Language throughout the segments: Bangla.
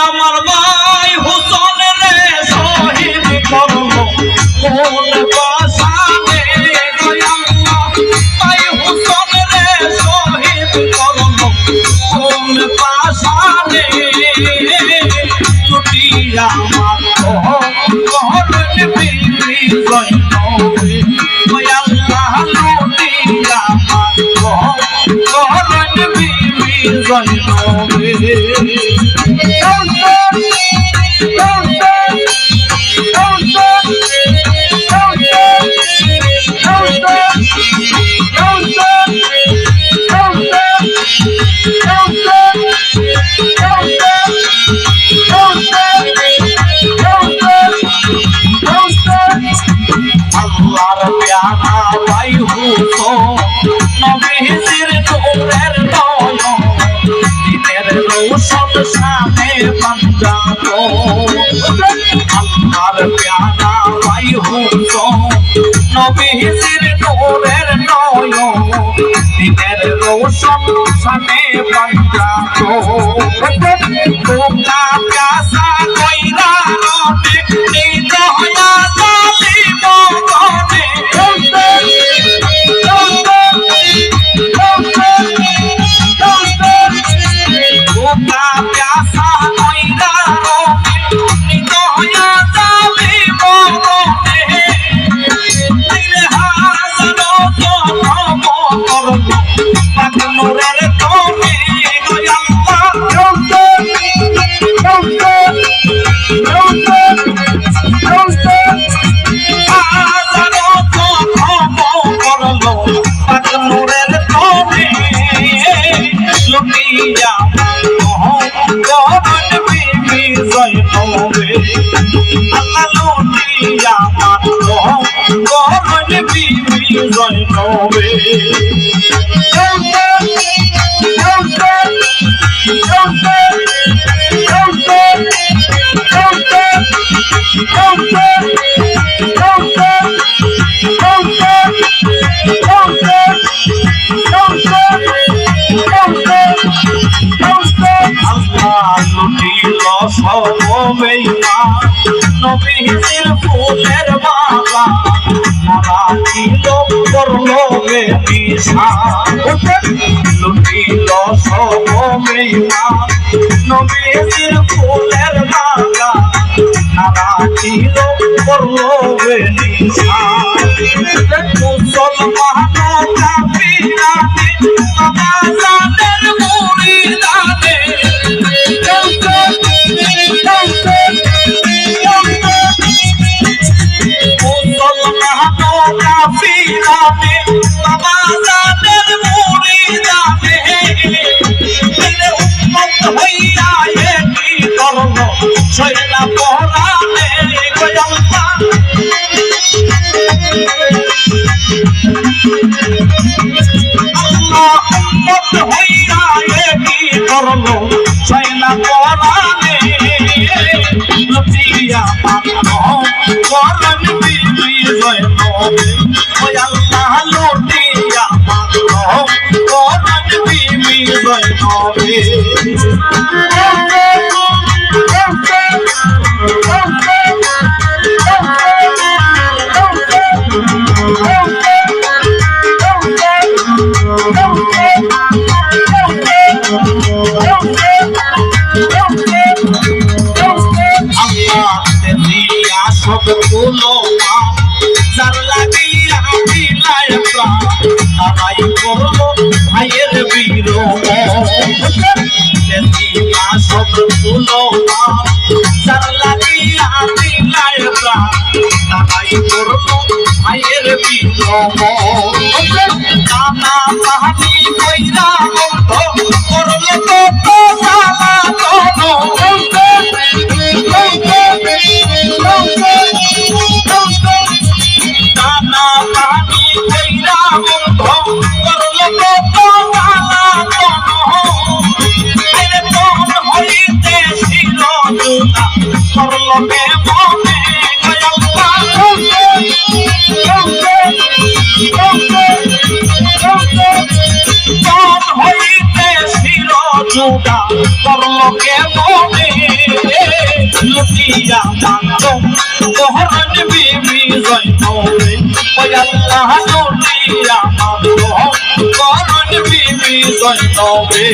আমার ভাই হুসন রে শহীদ করলো কোন পাশানে ভাই হুসন রে শহীদ করলো কোন পাশানে লুটিয়া আমার কহর বিবি জয়নবে আল্লাহ লুটিয়া আমার কহর বিবি জয়নবে আল্লাহর প্যারা ভাই হুসন নবীজির নূরের নয়ন দিনের রৌশন শানে পাঞ্জাতো আল্লাহর প্যারা ভাই হুসন নবীজির নূরের নয়ন দিনের রৌশন শানে পাঞ্জাতো তোমরা প্যাসা কইরা রটে এই দয়া জাতি মগনে তোমরা প্যাসা কইরা রটে এই দয়া জাতি মগনে আইরে হাজারো জনম করলো পাগনুরের তনে নবীজির ফুলের মালা নারা দিল করলো বেনিশান লুটিল সব মেহমান নবীজির ফুলের মালা নারা দিল করলো বেনিশান মুসলমান কাফিরানে আজাদের মুরিদানে কাফিরানে বাবা জানের মুরিদানে দিলে উম্মত হইয়া কি করলো শৈলা পরানে গোয়াল্লা আল্লাহ উম্মত হইয়া কি করলো শৈলা পরানে লুটিয়া মানো করন বিবি জয়নবে আল্লাহ লুটিয়া মানো করন বিবি জয়নবে সব তুলো যার লাগিয়া দিলায় প্রাণ তারাই করলো ভাইয়ের বিরহ সব তুলো যার লাগিয়া দিলায় প্রাণ তারাই করলো ভাইয়ের বিরহ নানা পাহাড়ি কইরা করলো তো সালা নানা পানি কইরা বন্ধ করলো তো সালা আরে তোর হইতে ছিল জুতা করলো বে মনে গয়াল্লা তোর হইতে ছিল জুতা করলো কে মনে কোহরান বিবি জয়নবে ওই আল্লাহ নবী আমার কোহরান বিবি জয়নবে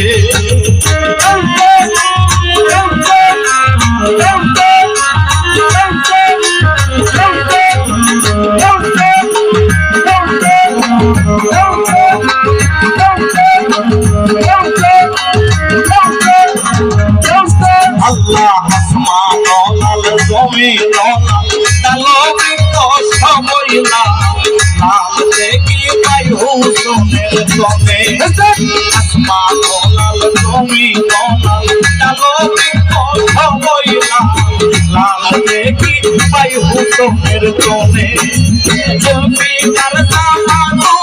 আল্লাহ আসমান লাল জমিন লাল সবইলা লাল দেখি পাই হুসনের জমে আসমান লাল জমিন লাল সবইলা লাল দেখি পাই হুসনের জমে জমি কার সামানো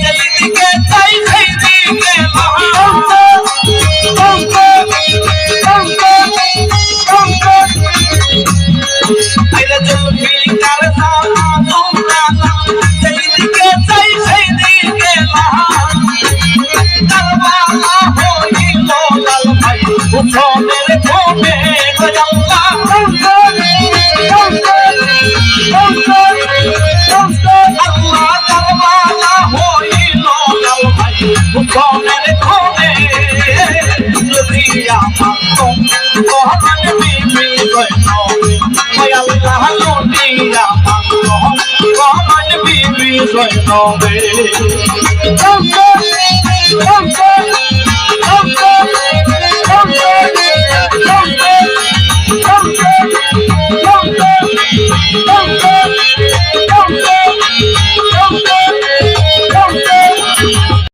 যেই দিকে চাই সেই দিকে Don't